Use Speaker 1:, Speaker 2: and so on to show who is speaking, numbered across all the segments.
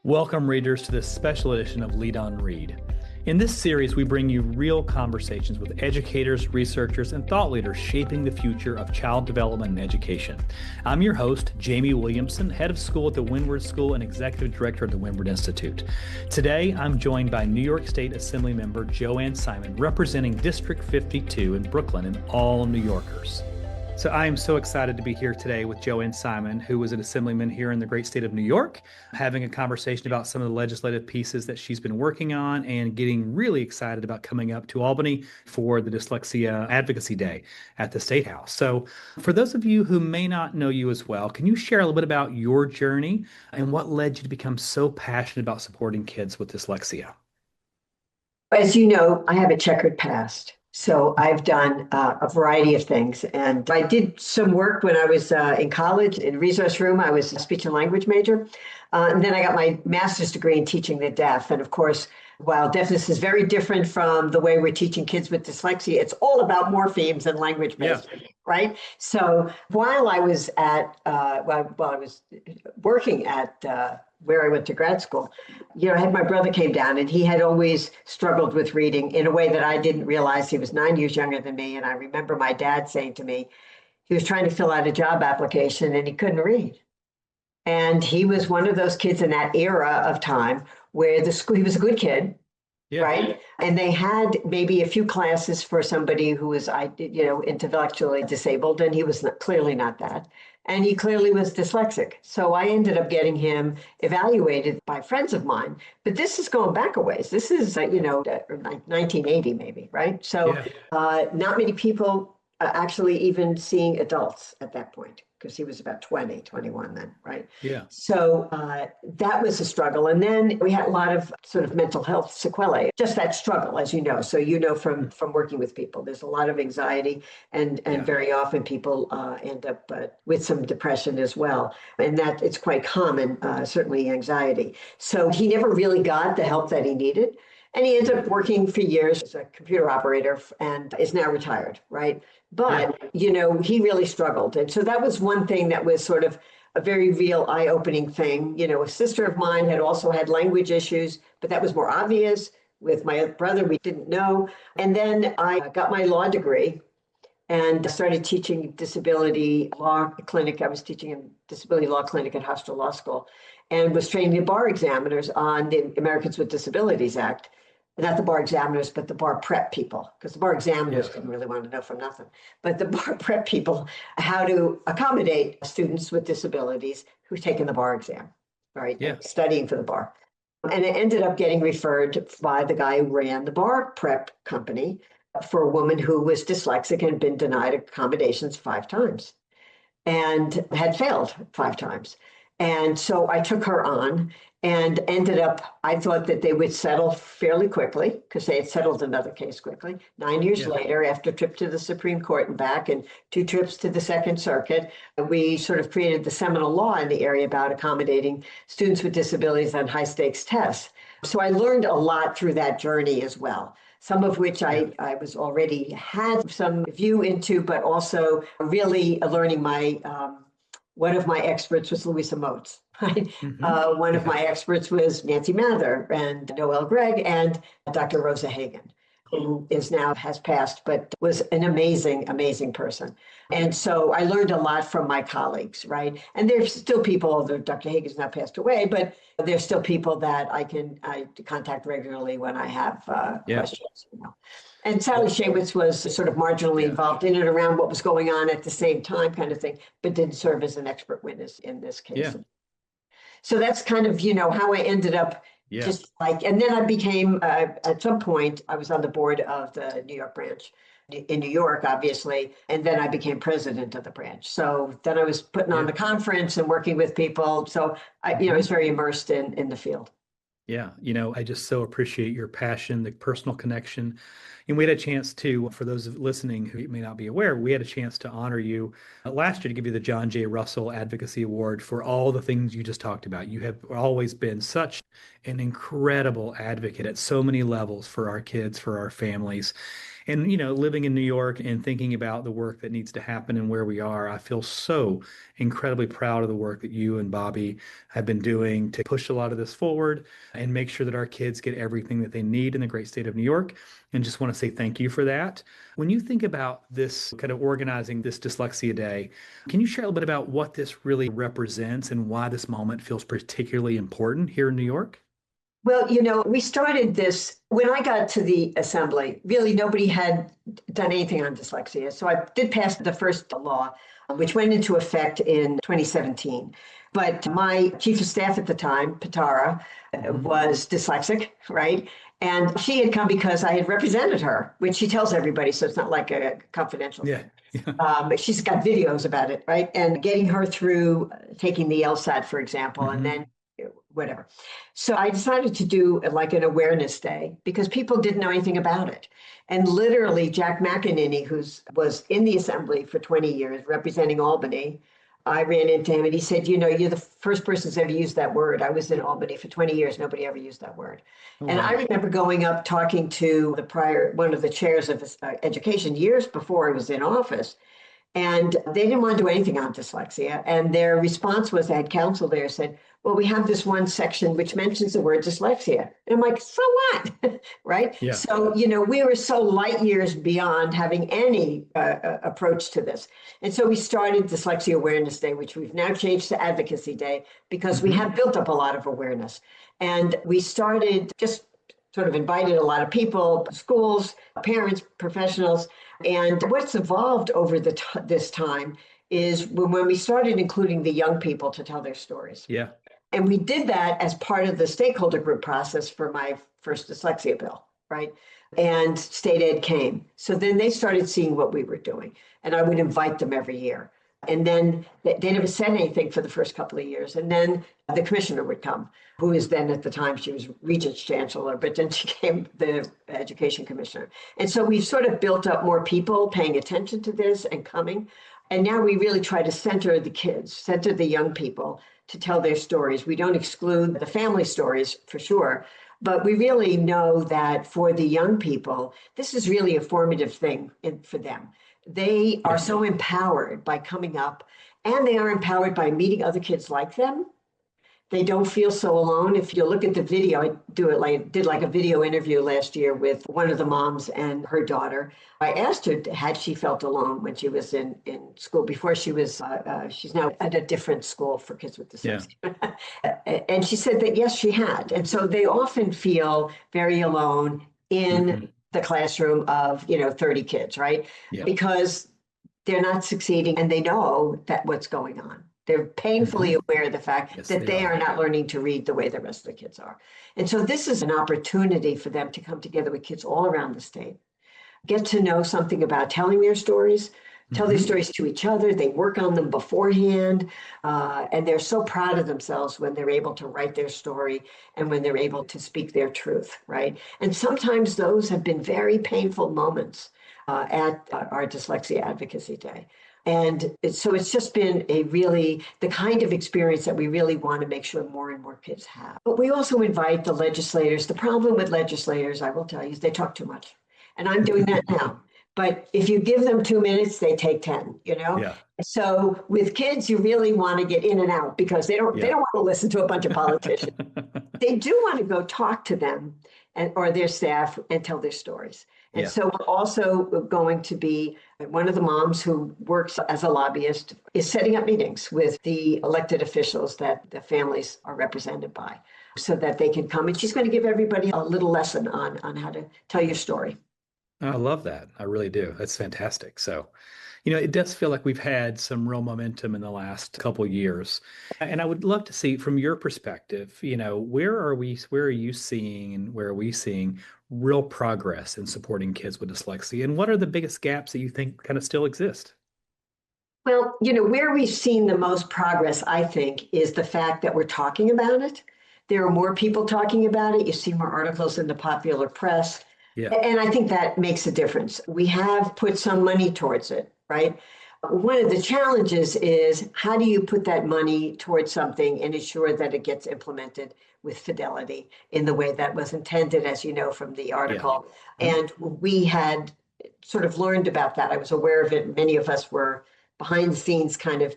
Speaker 1: Welcome, readers, to this special edition of Lead on Read. In this series, we bring you real conversations with educators, researchers, and thought leaders shaping the future of child development and education. I'm your host, Jamie Williamson, head of school at the Windward School and executive director at the Windward Institute. Today, I'm joined by New York State Assemblymember Joanne Simon, representing District 52 in Brooklyn and all New Yorkers. So I am so excited to be here today with Joanne Simon, who is an assemblyman here in the great state of New York, having a conversation about some of the legislative pieces that she's been working on and getting really excited about coming up to Albany for the Dyslexia Advocacy Day at the State House. So for those of you who may not know you as well, can you share a little bit about your journey and what led you to become so passionate about supporting kids with dyslexia?
Speaker 2: As you know, I have a checkered past. So I've done a variety of things. And I did some work when I was in college in resource room. I was a speech and language major. And then I got my master's degree in teaching the deaf. And of course, while deafness is very different from the way we're teaching kids with dyslexia, it's all about morphemes and language based, right? So while I was while I was working at where I went to grad school, I had my brother came down and he had always struggled with reading in a way that I didn't realize. He was 9 years younger than me. And I remember my dad saying to me, he was trying to fill out a job application and he couldn't read. And he was one of those kids in that era of time where the school, he was a good kid, right? And they had maybe a few classes for somebody who was, intellectually disabled, and he was clearly not that. And he clearly was dyslexic. So I ended up getting him evaluated by friends of mine. But this is going back a ways. This is, 1980 maybe, right? So not many people actually even seeing adults at that point, because he was about 20, 21 then, right?
Speaker 1: Yeah.
Speaker 2: So that was a struggle. And then we had a lot of sort of mental health sequelae, just that struggle, as you know. So from working with people, there's a lot of anxiety and very often people end up with some depression as well. And that it's quite common, certainly anxiety. So he never really got the help that he needed. And he ended up working for years as a computer operator and is now retired, right? But, he really struggled. And so that was one thing that was sort of a very real eye-opening thing. A sister of mine had also had language issues, but that was more obvious. With my brother, we didn't know. And then I got my law degree and started teaching disability law clinic. I was teaching a disability law clinic at Hofstra Law School and was training the bar examiners on the Americans with Disabilities Act. Not the bar examiners, but the bar prep people, because the bar examiners didn't really want to know from nothing. But the bar prep people, how to accommodate students with disabilities who've taken the bar exam, right? Yeah. Studying for the bar. And it ended up getting referred by the guy who ran the bar prep company for a woman who was dyslexic and had been denied accommodations 5 times and had failed 5 times. And so I took her on and ended up, I thought that they would settle fairly quickly because they had settled another case quickly. 9 years later, after a trip to the Supreme Court and back and 2 trips to the Second Circuit, we sort of created the seminal law in the area about accommodating students with disabilities on high stakes tests. So I learned a lot through that journey as well. Some of which I was already had some view into, but also really learning one of my experts was Louisa Moats. Right? Mm-hmm. One of my experts was Nancy Mather and Noel Gregg and Dr. Rosa Hagen, who has passed, but was an amazing, amazing person. And so I learned a lot from my colleagues, right? And there's still people, although Dr. Hagen's now passed away, but there's still people that I contact regularly when I have questions. And Sally Shaywitz was sort of marginally involved in and around what was going on at the same time kind of thing, but didn't serve as an expert witness in this case. Yeah. So that's kind of, how I ended up and then I became, at some point, I was on the board of the New York branch in New York, obviously, and then I became president of the branch. So then I was putting on the conference and working with people. So I was very immersed in the field.
Speaker 1: Yeah, I just so appreciate your passion, the personal connection. And we had a chance to, for those listening who may not be aware, we had a chance to honor you last year to give you the John J. Russell Advocacy Award for all the things you just talked about. You have always been such an incredible advocate at so many levels for our kids, for our families. And, living in New York and thinking about the work that needs to happen and where we are, I feel so incredibly proud of the work that you and Bobby have been doing to push a lot of this forward and make sure that our kids get everything that they need in the great state of New York. And just want to say thank you for that. When you think about this kind of organizing this Dyslexia Day, can you share a little bit about what this really represents and why this moment feels particularly important here in New York?
Speaker 2: Well, we started this when I got to the assembly. Really, nobody had done anything on dyslexia. So I did pass the first law, which went into effect in 2017. But my chief of staff at the time, Patara, was dyslexic, right? And she had come because I had represented her, which she tells everybody, so it's not like a confidential thing. She's got videos about it, right? And getting her through taking the LSAT, for example, and then whatever. So I decided to do like an awareness day because people didn't know anything about it. And literally Jack McEnany, who was in the assembly for 20 years representing Albany, I ran into him and he said, you're the first person who's ever used that word. I was in Albany for 20 years. Nobody ever used that word. Oh, and wow. I remember going up talking to one of the chairs of education years before I was in office. And they didn't want to do anything on dyslexia. And their response was, they had counsel there said, well, we have this one section which mentions the word dyslexia. And I'm like, so what? Right? Yeah. So, we were so light years beyond having any approach to this. And so we started Dyslexia Awareness Day, which we've now changed to Advocacy Day because we have built up a lot of awareness. And we started just sort of invited a lot of people, schools, parents, professionals. And what's evolved over this time is when we started including the young people to tell their stories.
Speaker 1: Yeah.
Speaker 2: And we did that as part of the stakeholder group process for my first dyslexia bill, right? And state ed came. So then they started seeing what we were doing. And I would invite them every year. And then they never said anything for the first couple of years. And then the commissioner would come, who is then at the time, she was Regent's Chancellor, but then she became the education commissioner. And so we've sort of built up more people paying attention to this and coming. And now we really try to center the kids, center the young people to tell their stories. We don't exclude the family stories for sure, but we really know that for the young people, this is really a formative thing for them. They are so empowered by coming up, and they are empowered by meeting other kids like them. They don't feel so alone. If you look at the video, I did like a video interview last year with one of the moms and her daughter. I asked her, had she felt alone when she was in school before she was, she's now at a different school for kids with dyslexia. Yeah. And she said that, yes, she had. And so they often feel very alone in the classroom of, 30 kids, right? Yeah. Because they're not succeeding and they know that what's going on. They're painfully aware of the fact that they are not learning to read the way the rest of the kids are. And so this is an opportunity for them to come together with kids all around the state, get to know something about telling their stories, tell their stories to each other. They work on them beforehand. And they're so proud of themselves when they're able to write their story and when they're able to speak their truth, right? And sometimes those have been very painful moments at our Dyslexia Advocacy Day. And so it's just been the kind of experience that we really want to make sure more and more kids have. But we also invite the legislators. The problem with legislators, I will tell you, is they talk too much. And I'm doing that now. But if you give them 2 minutes, they take 10, Yeah. So with kids, you really want to get in and out because they don't want to listen to a bunch of politicians. They do want to go talk to them or their staff and tell their stories. And so we're also going to be, one of the moms who works as a lobbyist is setting up meetings with the elected officials that the families are represented by so that they can come. And she's going to give everybody a little lesson on how to tell your story.
Speaker 1: I love that. I really do. That's fantastic. So, it does feel like we've had some real momentum in the last couple of years. And I would love to see from your perspective, where are you seeing and where are we seeing real progress in supporting kids with dyslexia? And what are the biggest gaps that you think kind of still exist?
Speaker 2: Well, where we've seen the most progress, I think, is the fact that we're talking about it. There are more people talking about it. You see more articles in the popular press. Yeah. And I think that makes a difference. We have put some money towards it, right? One of the challenges is how do you put that money towards something and ensure that it gets implemented with fidelity in the way that was intended, as you know, from the article. Yeah. And we had sort of learned about that. I was aware of it. Many of us were behind the scenes kind of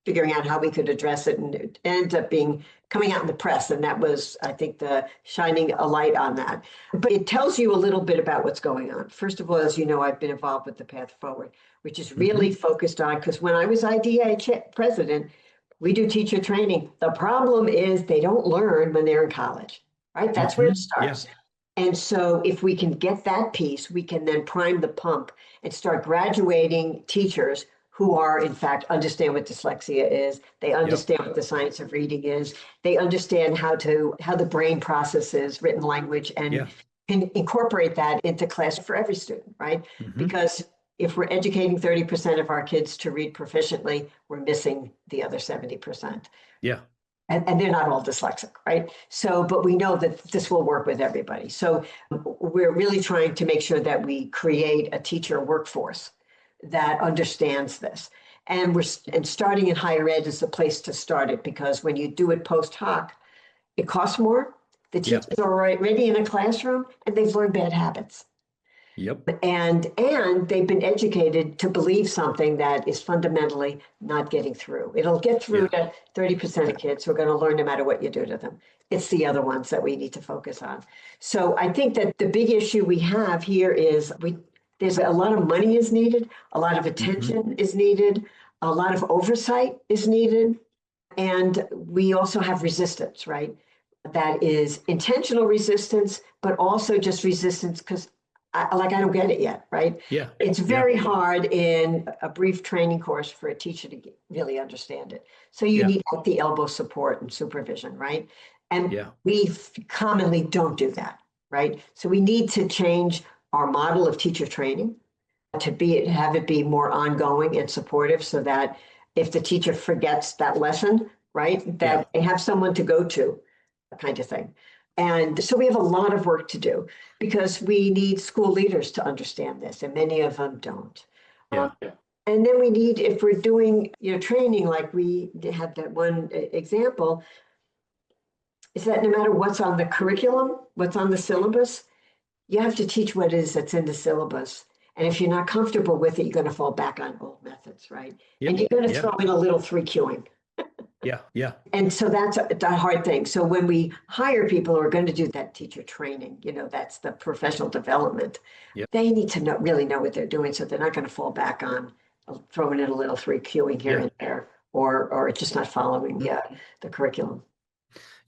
Speaker 2: figuring out how we could address it, and it ended up being coming out in the press. And that was, I think, the shining a light on that. But it tells you a little bit about what's going on. First of all, as you know, I've been involved with the Path Forward, which is really focused on, because when I was IDA president, we do teacher training. The problem is they don't learn when they're in college, right? That's where it starts.
Speaker 1: Yeah.
Speaker 2: And so if we can get that piece, we can then prime the pump and start graduating teachers who are, in fact, understand what dyslexia is. They understand what the science of reading is. They understand how the brain processes written language and can incorporate that into class for every student, right? Because if we're educating 30% of our kids to read proficiently, we're missing the other 70%.
Speaker 1: Yeah.
Speaker 2: And they're not all dyslexic, right? So, but we know that this will work with everybody. So we're really trying to make sure that we create a teacher workforce that understands this. And starting in higher ed is the place to start it, because when you do it post hoc, it costs more. The teachers are already in a classroom and they've learned bad habits. And they've been educated to believe something that is fundamentally not getting through. It'll get through to 30% of kids who are going to learn no matter what you do to them. It's the other ones that we need to focus on. So I think that the big issue we have here is there's a lot of money is needed, a lot of attention is needed, a lot of oversight is needed. And we also have resistance, right? That is intentional resistance, but also just resistance because I don't get it yet, right?
Speaker 1: Yeah.
Speaker 2: It's very hard in a brief training course for a teacher to really understand it. So you need at the elbow support and supervision, right? And we commonly don't do that, right? So we need to change our model of teacher training to have it be more ongoing and supportive, so that if the teacher forgets that lesson, right, that they have someone to go to, kind of thing. And so we have a lot of work to do, because we need school leaders to understand this, and many of them don't. And then we need, if we're doing training, like we had that one example, is that no matter what's on the curriculum, what's on the syllabus, you have to teach what it is that's in the syllabus. And if you're not comfortable with it, you're going to fall back on old methods, right? And you're going to throw in a little 3Qing. And so that's a hard thing. So when we hire people who are going to do that teacher training, that's the professional development, they need to really know what they're doing, so they're not going to fall back on throwing in a little 3Qing here and there, or just not following the curriculum.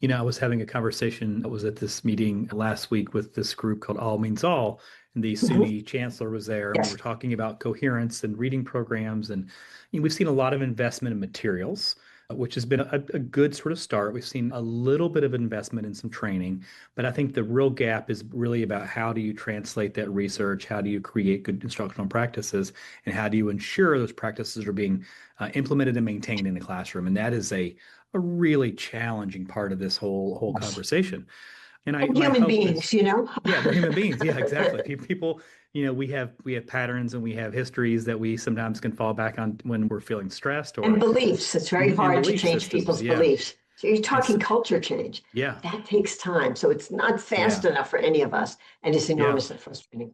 Speaker 1: I was having a conversation. I was at this meeting last week with this group called All Means All, and the SUNY chancellor was there, and we were talking about coherence and reading programs. And we've seen a lot of investment in materials, which has been a good sort of start. We've seen a little bit of investment in some training, but I think the real gap is really about how do you translate that research, how do you create good instructional practices, and how do you ensure those practices are being implemented and maintained in the classroom. And that is a really challenging part of this whole conversation.
Speaker 2: And human beings,
Speaker 1: Yeah, we're human beings. Yeah, exactly. People, we have patterns and we have histories that we sometimes can fall back on when we're feeling stressed,
Speaker 2: and beliefs. It's very hard to change people's beliefs. So you're talking culture change. That takes time. So it's not fast enough for any of us, and it's enormously frustrating.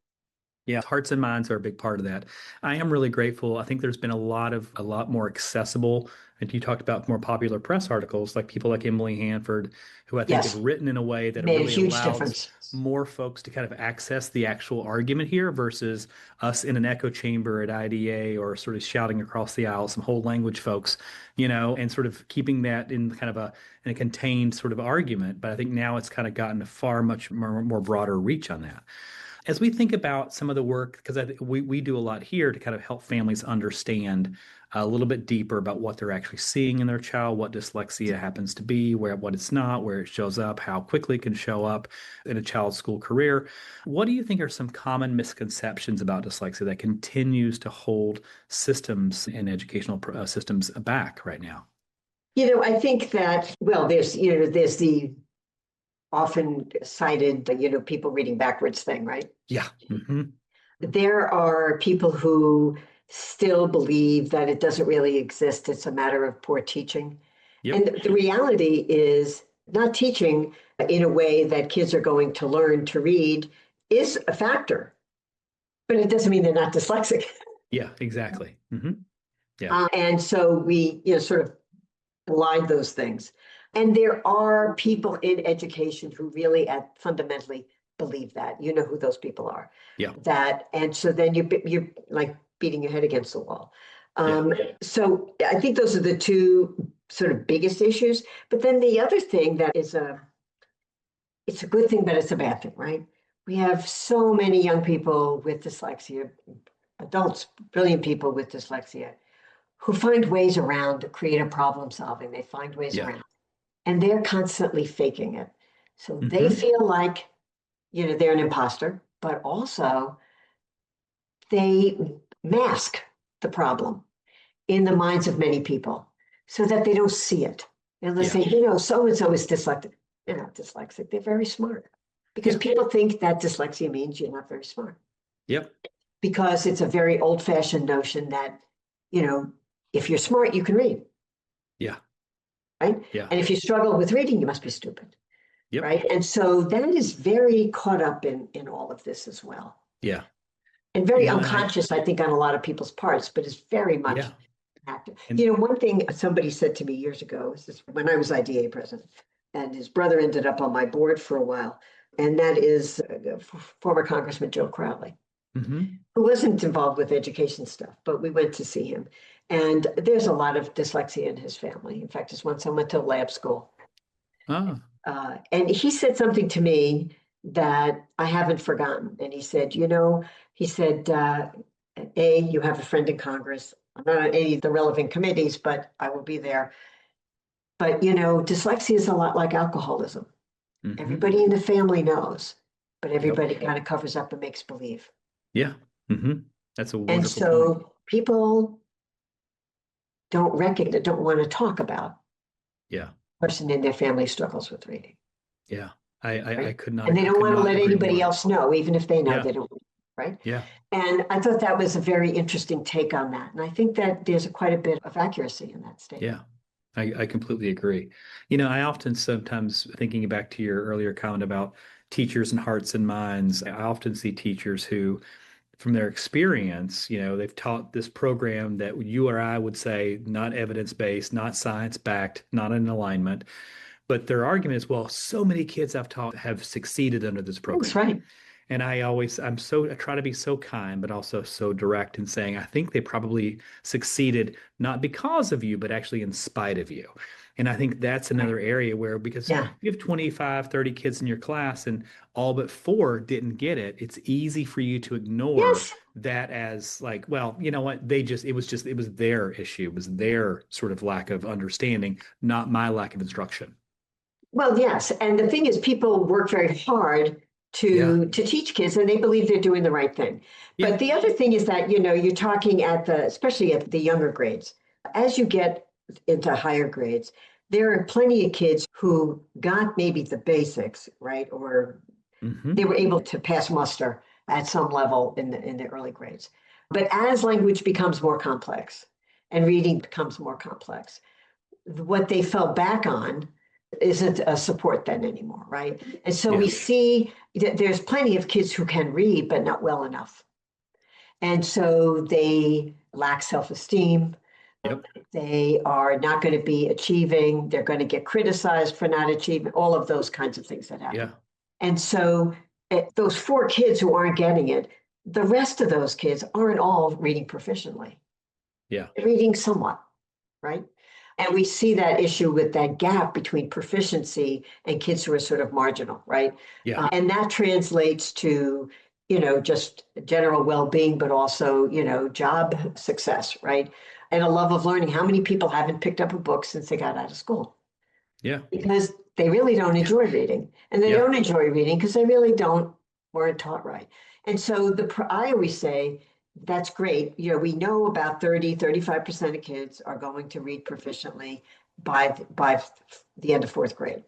Speaker 1: Yeah, hearts and minds are a big part of that. I am really grateful. I think there's been a lot more accessible, and you talked about more popular press articles, like people like Emily Hanford, who I think have written in a way that
Speaker 2: made
Speaker 1: really
Speaker 2: a huge
Speaker 1: allows
Speaker 2: difference.
Speaker 1: More folks to kind of access the actual argument here versus us in an echo chamber at IDA or sort of shouting across the aisle, some whole language folks, and sort of keeping that in kind of in a contained sort of argument. But I think now it's kind of gotten a far much more broader reach on that. As we think about some of the work, because we do a lot here to kind of help families understand a little bit deeper about what they're actually seeing in their child, what dyslexia happens to be, what it's not, where it shows up, how quickly it can show up in a child's school career. What do you think are some common misconceptions about dyslexia that continues to hold systems and educational systems back right now?
Speaker 2: I think that, there's the often cited, people reading backwards thing, right?
Speaker 1: Yeah.
Speaker 2: There are people who still believe that it doesn't really exist. It's a matter of poor teaching. And the reality is not teaching in a way that kids are going to learn to read is a factor. but it doesn't mean they're not dyslexic.
Speaker 1: Yeah, exactly. Yeah.
Speaker 2: And so we, sort of blind those things. And there are people in education who really fundamentally believe that. You know who those people are.
Speaker 1: Yeah.
Speaker 2: And so then you're like beating your head against the wall.
Speaker 1: Yeah.
Speaker 2: So I think those are the two sort of biggest issues. But then the other thing that is it's a good thing, but it's a bad thing, right? We have so many young people with dyslexia, adults, brilliant people with dyslexia, who find ways around creative problem solving. They find ways around, and they're constantly faking it. So they feel like, they're an imposter, but also they mask the problem in the minds of many people so that they don't see it. And they'll say, so-and-so is dyslexic. They're not dyslexic. They're very smart. Because people think that dyslexia means you're not very smart.
Speaker 1: Yep.
Speaker 2: Because it's a very old-fashioned notion that, if you're smart, you can read.
Speaker 1: Yeah.
Speaker 2: Right?
Speaker 1: Yeah.
Speaker 2: And if you struggle with reading, you must be stupid.
Speaker 1: Yep.
Speaker 2: Right? And so that is very caught up in all of this as well.
Speaker 1: Yeah.
Speaker 2: And very unconscious, I think, on a lot of people's parts, but it's very much active. One thing somebody said to me years ago, this is when I was IDA president, and his brother ended up on my board for a while, and that is former Congressman Joe Crowley, who wasn't involved with education stuff, but we went to see him. And there's a lot of dyslexia in his family. In fact, his one son went to lab school.
Speaker 1: Oh.
Speaker 2: And he said something to me that I haven't forgotten. And he said, you have a friend in Congress. I'm not on any of the relevant committees, but I will be there. But, dyslexia is a lot like alcoholism. Everybody in the family knows, but everybody kind of covers up and makes believe.
Speaker 1: Yeah. That's a wonderful
Speaker 2: And so
Speaker 1: point.
Speaker 2: people don't want to talk about the person in their family struggles with reading.
Speaker 1: Yeah. I could not.
Speaker 2: And they don't want to let anybody else know, even if they know they don't, right?
Speaker 1: Yeah.
Speaker 2: And I thought that was a very interesting take on that. And I think that there's quite a bit of accuracy in that statement.
Speaker 1: Yeah. I completely agree. I often sometimes thinking back to your earlier comment about teachers and hearts and minds, I often see teachers who, from their experience, they've taught this program that you or I would say not evidence-based, not science-backed, not in alignment. But their argument is, well, so many kids I've taught have succeeded under this program.
Speaker 2: That's right.
Speaker 1: And I try to be so kind, but also so direct in saying, I think they probably succeeded not because of you, but actually in spite of you. And I think that's another area where, because you have 25, 30 kids in your class and all but 4 didn't get it, it's easy for you to ignore that as like, well, you know what, it was their issue. It was their sort of lack of understanding, not my lack of instruction.
Speaker 2: Well, yes. And the thing is, people work very hard to teach kids, and they believe they're doing the right thing.
Speaker 1: Yeah.
Speaker 2: But the other thing is that, you're talking especially at the younger grades. As you get into higher grades, there are plenty of kids who got maybe the basics, right? Or they were able to pass muster at some level in the early grades. But as language becomes more complex and reading becomes more complex, what they fell back on isn't a support then anymore, right? And so we see that there's plenty of kids who can read, but not well enough. And so they lack self-esteem. They are not going to be achieving. They're going to get criticized for not achieving, all of those kinds of things that happen. And so those 4 kids who aren't getting it, the rest of those kids aren't all reading proficiently. They're reading somewhat, right? And we see that issue with that gap between proficiency and kids who are sort of marginal, right? And that translates to, just general well-being, but also, job success, right? And a love of learning. How many people haven't picked up a book since they got out of school? Because they really don't enjoy reading. And they don't enjoy reading because they really weren't taught right. And so I always say, that's great. We know about 35% of kids are going to read proficiently by the end of 4th grade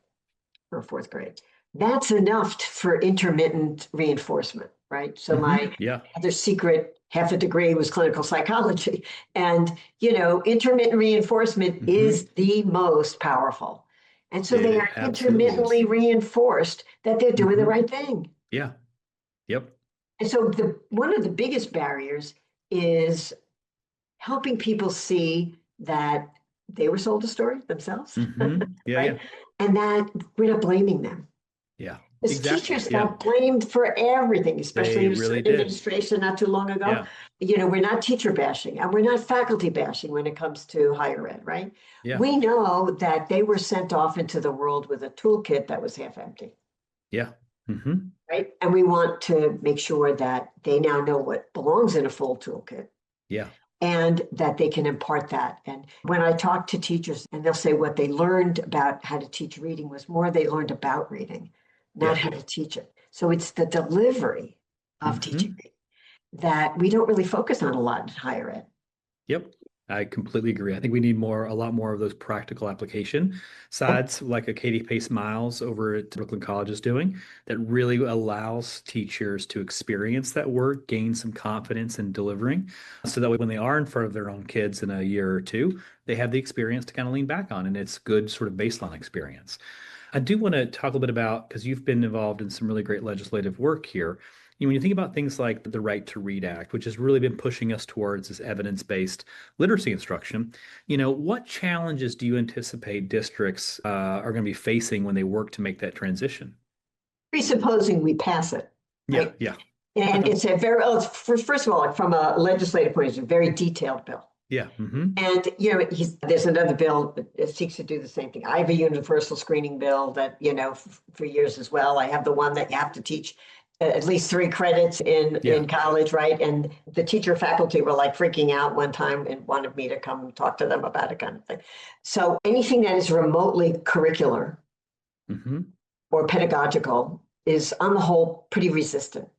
Speaker 2: or 4th grade. That's enough for intermittent reinforcement, right? So my other secret half a degree was clinical psychology. And, intermittent reinforcement is the most powerful. And so they are intermittently reinforced that they're doing the right thing.
Speaker 1: Yep.
Speaker 2: And so one of the biggest barriers is helping people see that they were sold a story themselves,
Speaker 1: Yeah,
Speaker 2: right?
Speaker 1: yeah,
Speaker 2: And that we're not blaming them.
Speaker 1: yeah,
Speaker 2: Because
Speaker 1: exactly.
Speaker 2: teachers
Speaker 1: Yeah,
Speaker 2: got blamed for everything, especially
Speaker 1: they
Speaker 2: in
Speaker 1: really did.
Speaker 2: administration not too long ago.
Speaker 1: Yeah,
Speaker 2: We're not teacher bashing and we're not faculty bashing when it comes to higher ed, right?
Speaker 1: yeah,
Speaker 2: We know that they were sent off into the world with a toolkit that was half empty,
Speaker 1: yeah. Hmm.
Speaker 2: right? And we want to make sure that they now know what belongs in a full toolkit
Speaker 1: Yeah,
Speaker 2: and that they can impart that. And when I talk to teachers and they'll say what they learned about how to teach reading was more they learned about reading, not
Speaker 1: yeah.
Speaker 2: how to teach it. So it's the delivery of teaching
Speaker 1: Hmm.
Speaker 2: reading that we don't really focus on a lot in higher ed.
Speaker 1: Yep. I completely agree. I think we need a lot more of those practical application
Speaker 2: Yeah.
Speaker 1: sides, like a Katie Pace Miles over at Brooklyn College is doing, that really allows teachers to experience that work, gain some confidence in delivering, so that way when they are in front of their own kids in a year or two, they have the experience to kind of lean back on, and it's good sort of baseline experience. I do want to talk a little bit about, because you've been involved in some really great legislative work here. When you think about things like the Right to Read Act, which has really been pushing us towards this evidence-based literacy instruction, what challenges do you anticipate districts are going to be facing when they work to make that transition?
Speaker 2: Presupposing we pass it,
Speaker 1: Yeah,
Speaker 2: right?
Speaker 1: yeah,
Speaker 2: And it's a very, well, first of all, from a legislative point of view, a very detailed bill.
Speaker 1: yeah. Hmm.
Speaker 2: And there's another bill that seeks to do the same thing. I have a universal screening bill that for years as well. I have the one that you have to teach at least 3 credits
Speaker 1: Yeah,
Speaker 2: in college, right? And the teacher faculty were like freaking out one time and wanted me to come talk to them about it, kind of thing. So anything that is remotely curricular
Speaker 1: hmm,
Speaker 2: or pedagogical is on the whole pretty resistant,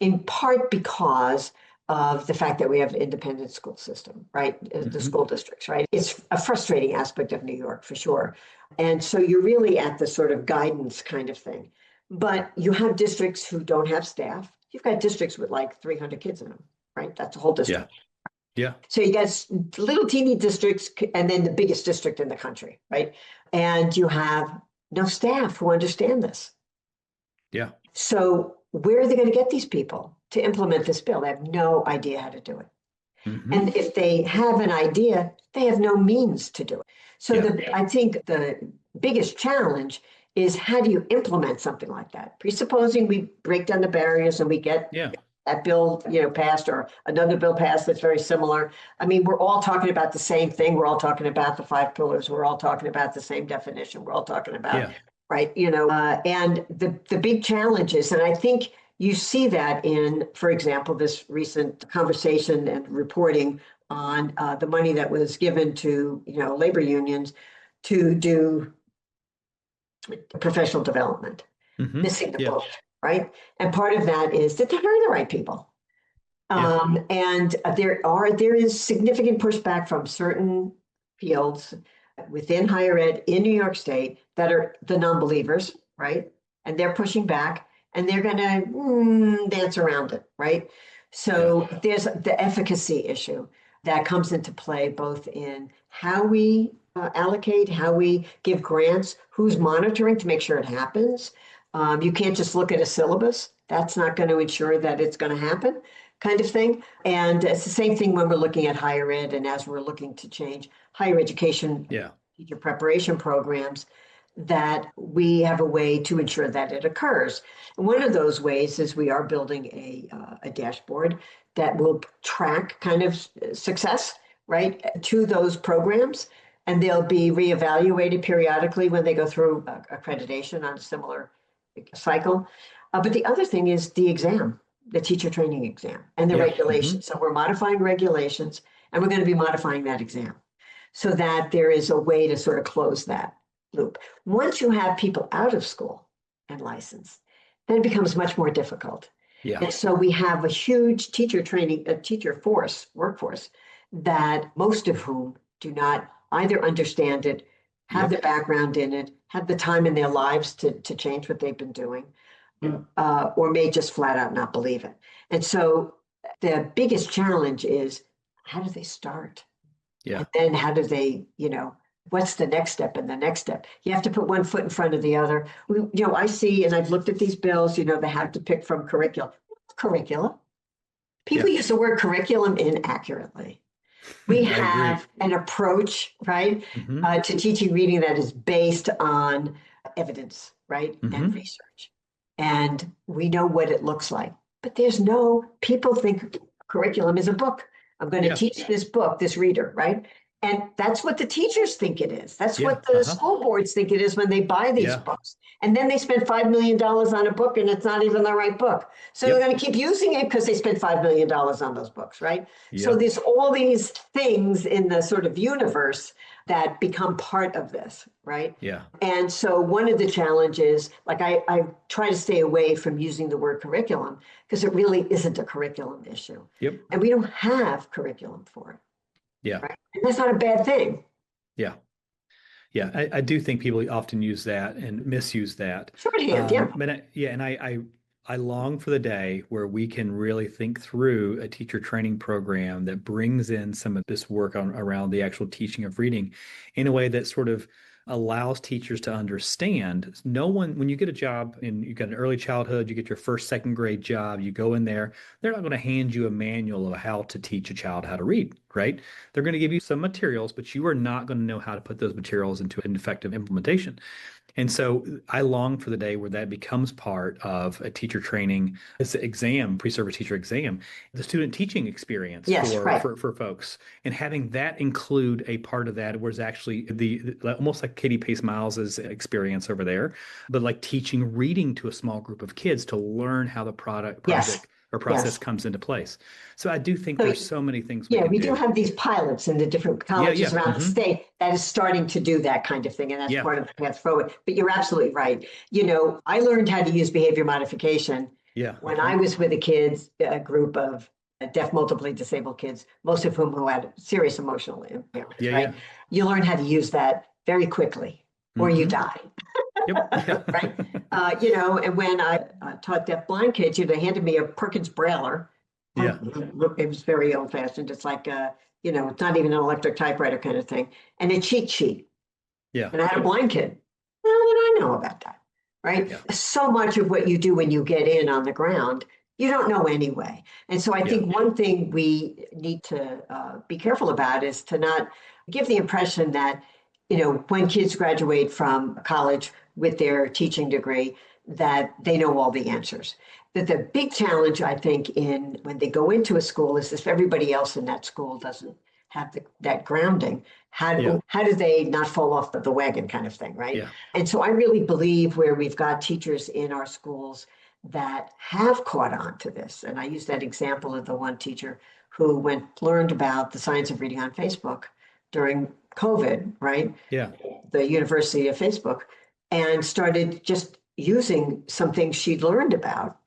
Speaker 2: in part because of the fact that we have an independent school system, right? The
Speaker 1: hmm,
Speaker 2: school districts, right? It's a frustrating aspect of New York for sure. And so you're really at the sort of guidance kind of thing. But you have districts who don't have staff. You've got districts with like 300 kids in them, right? That's a whole
Speaker 1: yeah,
Speaker 2: district.
Speaker 1: yeah,
Speaker 2: So you got little teeny districts and then the biggest district in the country, right? And you have no staff who understand this.
Speaker 1: yeah.
Speaker 2: So where are they going to get these people to implement this bill? They have no idea how to do it. And
Speaker 1: Hmm.
Speaker 2: if they have an idea, they have no means to do it. So
Speaker 1: Yeah,
Speaker 2: I think the biggest challenge is how do you implement something like that? Presupposing we break down the barriers and we get
Speaker 1: yeah,
Speaker 2: that bill, passed or another bill passed that's very similar. I mean, we're all talking about the same thing. We're all talking about the 5 pillars. We're all talking about the same definition. We're all talking about,
Speaker 1: yeah,
Speaker 2: right? And the big challenge is, and I think you see that in, for example, this recent conversation and reporting on the money that was given to, labor unions to do professional development,
Speaker 1: hmm,
Speaker 2: missing the
Speaker 1: yeah,
Speaker 2: boat, right? And part of that is that they're not the right people.
Speaker 1: yeah,
Speaker 2: And there is significant pushback from certain fields within higher ed in New York State that are the non-believers, right? And they're pushing back and they're going to dance around it, right?
Speaker 1: yeah,
Speaker 2: So there's the efficacy issue that comes into play both in how we allocate, how we give grants, who's monitoring to make sure it happens. You can't just look at a syllabus. That's not going to ensure that it's going to happen, kind of thing. And it's the same thing when we're looking at higher ed and as we're looking to change higher education
Speaker 1: yeah,
Speaker 2: teacher preparation programs, that we have a way to ensure that it occurs. And one of those ways is we are building a dashboard that will track kind of success, right, to those programs. And they'll be reevaluated periodically when they go through accreditation on a similar cycle. But the other thing is the exam, the teacher training exam, and the
Speaker 1: yeah, hmm,
Speaker 2: regulations. So we're modifying regulations and we're going to be modifying that exam so that there is a way to sort of close that loop. Once you have people out of school and licensed, then it becomes much more difficult.
Speaker 1: yeah,
Speaker 2: And so we have a huge teacher training, a teacher workforce, that most of whom do not either understand it, have the
Speaker 1: yep,
Speaker 2: background in it, have the time in their lives to change what they've been doing, or may just flat out not believe it. And so the biggest challenge is how do they start?
Speaker 1: yeah,
Speaker 2: And then how do they, what's the next step and the next step? You have to put one foot in front of the other. I see, and I've looked at these bills, they have to pick from curriculum. curriculum. People use the word curriculum inaccurately. We
Speaker 1: I agree.
Speaker 2: have an approach, right,
Speaker 1: Hmm.
Speaker 2: to teaching reading that is based on evidence, right, and
Speaker 1: Hmm.
Speaker 2: research. And we know what it looks like. But people think curriculum is a book. I'm going to
Speaker 1: Yeah.
Speaker 2: teach this book, this reader, right? And that's what the teachers think it is. That's
Speaker 1: Yeah.
Speaker 2: what the school boards think it is when they buy these
Speaker 1: Yeah.
Speaker 2: books. And then they spend $5 million on a book and it's not even the right book. So they're
Speaker 1: Yep.
Speaker 2: going to keep using it because they spent $5 million on those books, right? So
Speaker 1: Yep.
Speaker 2: there's all these things in the sort of universe that become part of this, right?
Speaker 1: Yeah.
Speaker 2: And so one of the challenges, like I try to stay away from using the word curriculum because it really isn't a curriculum issue.
Speaker 1: Yep.
Speaker 2: And we don't have curriculum for it,
Speaker 1: Yeah.
Speaker 2: right? And that's not a bad thing.
Speaker 1: Yeah. Yeah. I do think people often use that and misuse that.
Speaker 2: Shorthand, yeah.
Speaker 1: I long for the day where we can really think through a teacher training program that brings in some of this work around the actual teaching of reading in a way that sort of allows teachers to understand. No one, when you get a job and you got an early childhood, you get your first, second grade job, you go in there, they're not going to hand you a manual of how to teach a child how to read, right? They're going to give you some materials, but you are not going to know how to put those materials into an effective implementation. And so I long for the day where that becomes part of a teacher training, it's an exam, pre-service teacher exam, the student teaching experience
Speaker 2: Yes, right.
Speaker 1: for folks, and having that include a part of that was actually almost like Katie Pace Miles's experience over there, but like teaching reading to a small group of kids to learn how the
Speaker 2: Yes,
Speaker 1: project or process
Speaker 2: yes.
Speaker 1: comes into place. So I do think
Speaker 2: So
Speaker 1: there's so many things we
Speaker 2: yeah,
Speaker 1: can
Speaker 2: we do
Speaker 1: do.
Speaker 2: have these pilots in the different
Speaker 1: Yeah,
Speaker 2: colleges
Speaker 1: yeah.
Speaker 2: around the
Speaker 1: Hmm.
Speaker 2: state that is starting to do that kind of thing, and that's
Speaker 1: Yeah.
Speaker 2: part of the path forward. But you're absolutely right. I learned how to use behavior modification
Speaker 1: Yeah.
Speaker 2: when I was with a group of deaf, multiply disabled kids, most of whom had serious emotional impairments,
Speaker 1: Yeah,
Speaker 2: right?
Speaker 1: yeah.
Speaker 2: You learn how to use that very quickly, or you
Speaker 1: Hmm.
Speaker 2: die.
Speaker 1: Yep. Yeah.
Speaker 2: Right? And when I taught deaf-blind kids, they handed me a Perkins Brailler.
Speaker 1: Yeah.
Speaker 2: It was very old-fashioned. It's like, it's not even an electric typewriter kind of thing, and a cheat sheet.
Speaker 1: Yeah.
Speaker 2: And I had a blind kid. How did I know about that? Right?
Speaker 1: Yeah.
Speaker 2: So much of what you do when you get in on the ground, you don't know anyway. And so I
Speaker 1: Yeah.
Speaker 2: think one thing we need to be careful about is to not give the impression that, when kids graduate from college with their teaching degree, that they know all the answers. That the big challenge, I think, in when they go into a school is if everybody else in that school doesn't have that grounding,
Speaker 1: Yeah.
Speaker 2: how do they not fall off the wagon kind of thing, right?
Speaker 1: Yeah.
Speaker 2: And so I really believe where we've got teachers in our schools that have caught on to this, and I use that example of the one teacher who learned about the science of reading on Facebook during COVID, right?
Speaker 1: Yeah.
Speaker 2: The University of Facebook, and started just using some things she'd learned about,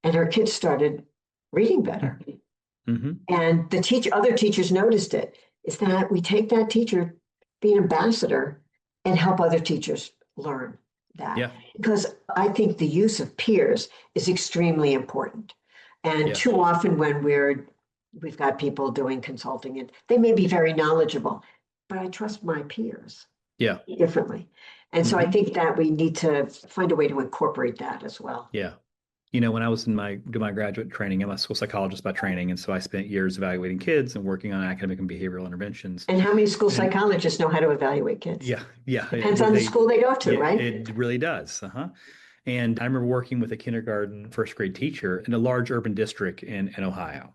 Speaker 2: and her kids started reading better.
Speaker 1: Mm-hmm.
Speaker 2: And other teachers noticed it. Is that we take that teacher, be an ambassador, and help other teachers learn that.
Speaker 1: Yeah.
Speaker 2: Because I think the use of peers is extremely important. And
Speaker 1: Yeah.
Speaker 2: too often when we've got people doing consulting and they may be very knowledgeable, but I trust my peers
Speaker 1: Yeah.
Speaker 2: differently. And so I
Speaker 1: Mm-hmm.
Speaker 2: think that we need to find a way to incorporate that as well.
Speaker 1: Yeah. When I was in my graduate training, I'm a school psychologist by training, and so I spent years evaluating kids and working on academic and behavioral interventions.
Speaker 2: And how many school
Speaker 1: And
Speaker 2: psychologists know how to evaluate kids?
Speaker 1: yeah, yeah,
Speaker 2: Depends on the school they go to,
Speaker 1: yeah,
Speaker 2: right?
Speaker 1: it really does. Uh-huh. And I remember working with a kindergarten first grade teacher in a large urban district in Ohio.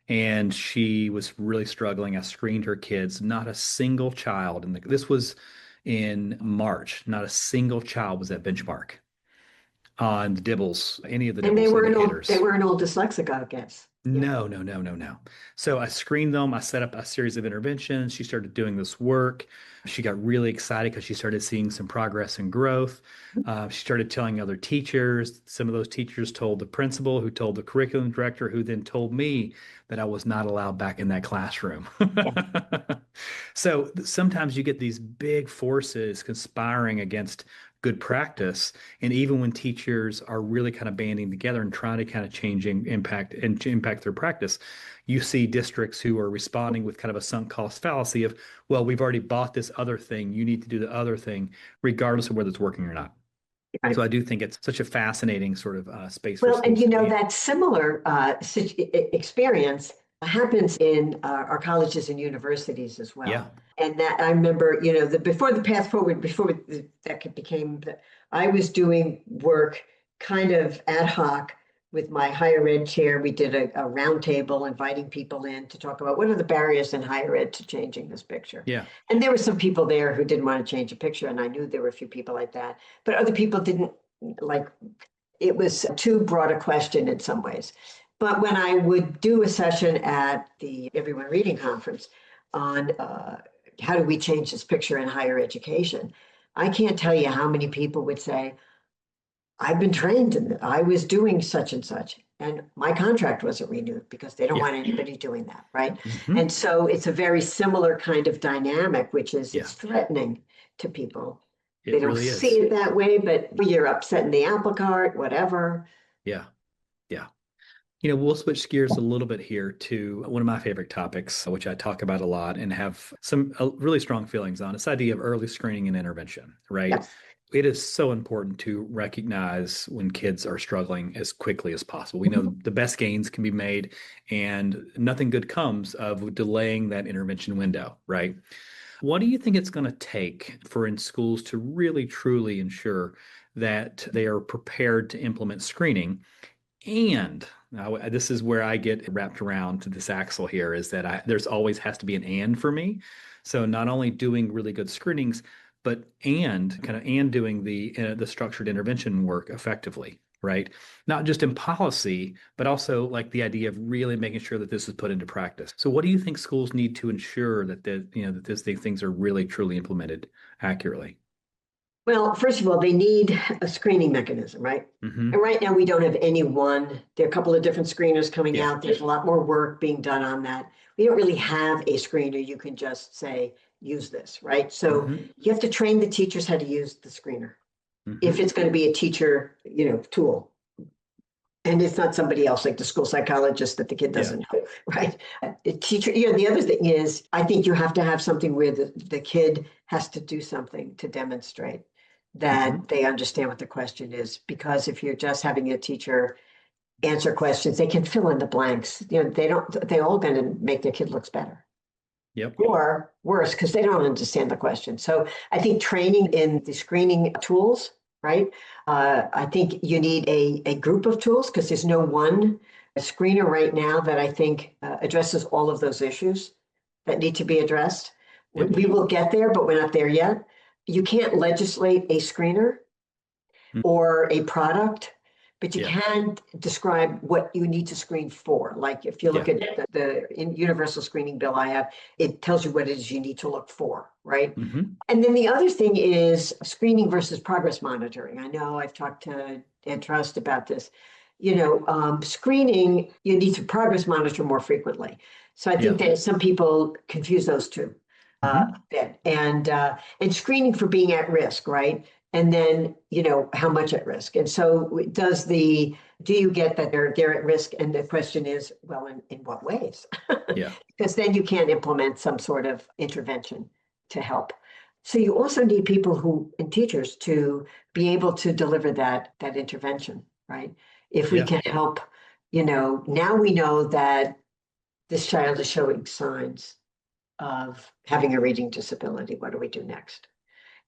Speaker 1: And she was really struggling. I screened her kids, not a single child. And this was in March. Not a single child was at benchmark on the Dibbles, any of the
Speaker 2: And they
Speaker 1: Dibbles
Speaker 2: were they
Speaker 1: indicators.
Speaker 2: were an old dyslexic, I guess. Yeah.
Speaker 1: No, no, no, no, no. So I screened them. I set up a series of interventions. She started doing this work. She got really excited because she started seeing some progress and growth. She started telling other teachers. Some of those teachers told the principal, who told the curriculum director, who then told me that I was not allowed back in that classroom.
Speaker 2: Yeah.
Speaker 1: So sometimes you get these big forces conspiring against good practice. And even when teachers are really kind of banding together and trying to kind of impact their practice, you see districts who are responding with kind of a sunk cost fallacy of, well, we've already bought this other thing. You need to do the other thing, regardless of whether it's working or not.
Speaker 2: Right.
Speaker 1: So I do think it's such a fascinating sort of space for
Speaker 2: Well, and
Speaker 1: schools to be in.
Speaker 2: that similar experience happens in our colleges and universities as
Speaker 1: Yeah.
Speaker 2: well. And that I remember, before the path forward, before that became, I was doing work kind of ad hoc with my higher ed chair. We did a roundtable inviting people in to talk about what are the barriers in higher ed to changing this picture.
Speaker 1: Yeah.
Speaker 2: And there were some people there who didn't want to change a picture, and I knew there were a few people like that, but other people didn't like it was too broad a question in some ways. But when I would do a session at the Everyone Reading Conference on how do we change this picture in higher education, I can't tell you how many people would say, I've been trained in that. I was doing such and such, and my contract wasn't renewed because they don't
Speaker 1: Yeah.
Speaker 2: want anybody doing that, right?
Speaker 1: Hmm.
Speaker 2: And so it's a very similar kind of dynamic, which is
Speaker 1: Yeah.
Speaker 2: it's threatening to people. They
Speaker 1: It
Speaker 2: don't
Speaker 1: really
Speaker 2: see
Speaker 1: is.
Speaker 2: it that way, but you're upsetting the apple cart, whatever.
Speaker 1: Yeah. Yeah. We'll switch gears a little bit here to one of my favorite topics, which I talk about a lot and have some really strong feelings on. This idea of early screening and intervention, right?
Speaker 2: Yes.
Speaker 1: It is so important to recognize when kids are struggling as quickly as possible. We know the best gains can be made, and nothing good comes of delaying that intervention window, right? What do you think it's going to take for in schools to really truly ensure that they are prepared to implement screening? And now, this is where I get wrapped around to this axle here is that there's always has to be an and for me. So not only doing really good screenings, but and doing the structured intervention work effectively, right? Not just in policy, but also like the idea of really making sure that this is put into practice. So what do you think schools need to ensure that these things are really truly implemented accurately?
Speaker 2: Well, first of all, they need a screening mechanism, right?
Speaker 1: Hmm.
Speaker 2: And right now we don't have any one. There are a couple of different screeners coming
Speaker 1: Yeah.
Speaker 2: out. There's a lot more work being done on that. We don't really have a screener. You can just say, use this, right? So
Speaker 1: Hmm.
Speaker 2: you have to train the teachers how to use the screener if
Speaker 1: Hmm.
Speaker 2: it's going to be a teacher, tool. And it's not somebody else like the school psychologist that the kid
Speaker 1: Yeah.
Speaker 2: doesn't know, right? The teacher, the other thing is, I think you have to have something where the kid has to do something to demonstrate that
Speaker 1: Hmm.
Speaker 2: they understand what the question is. Because if you're just having a teacher answer questions, they can fill in the blanks. They're all going to make their kid looks better
Speaker 1: Yep.
Speaker 2: or worse because they don't understand the question. So I think training in the screening tools, right? I think you need a group of tools because there's no one screener right now that I think addresses all of those issues that need to be addressed.
Speaker 1: Yep.
Speaker 2: We will get there, but we're not there yet. You can't legislate a screener
Speaker 1: Mm.
Speaker 2: or a product, but you
Speaker 1: Yeah.
Speaker 2: can describe what you need to screen for. Like if you look
Speaker 1: Yeah.
Speaker 2: at the universal screening bill I have, it tells you what it is you need to look for, right?
Speaker 1: Hmm.
Speaker 2: And then the other thing is screening versus progress monitoring. I know I've talked to Ed Trust about this. Screening, you need to progress monitor more frequently. So I
Speaker 1: Yeah.
Speaker 2: think that some people confuse those two a
Speaker 1: Hmm.
Speaker 2: bit. And screening for being at risk, right? And then, how much at risk. And so do you get that they're at risk? And the question is, well, in what ways?
Speaker 1: Yeah.
Speaker 2: Because then you can't implement some sort of intervention to help. So you also need people and teachers to be able to deliver that intervention, right? If we
Speaker 1: Yeah.
Speaker 2: can help, now we know that this child is showing signs of having a reading disability. What do we do next?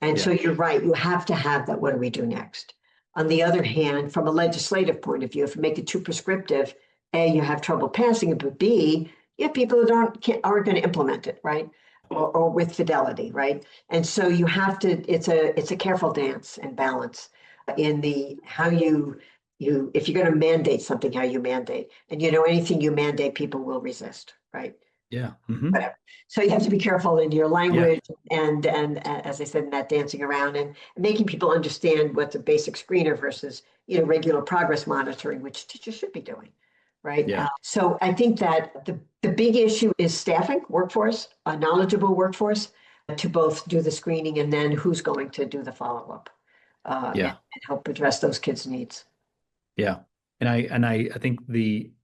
Speaker 2: And so
Speaker 1: Yeah.
Speaker 2: you're right, you have to have that. What do we do next? On the other hand, from a legislative point of view, if you make it too prescriptive, A, you have trouble passing it, but B, you have people that aren't going to implement it, right? Or with fidelity, right? And so you have to, it's a careful dance and balance in the how you if you're going to mandate something, how you mandate. And anything you mandate, people will resist, right?
Speaker 1: Yeah. Hmm.
Speaker 2: Whatever. So you have to be careful in your
Speaker 1: Yeah.
Speaker 2: language and as I said, in that dancing around and making people understand what's a basic screener versus regular progress monitoring, which teachers should be doing, right?
Speaker 1: Yeah.
Speaker 2: So I think that the big issue is staffing, workforce, a knowledgeable workforce to both do the screening and then who's going to do the follow up
Speaker 1: Yeah.
Speaker 2: and help address those kids' needs.
Speaker 1: Yeah. And I think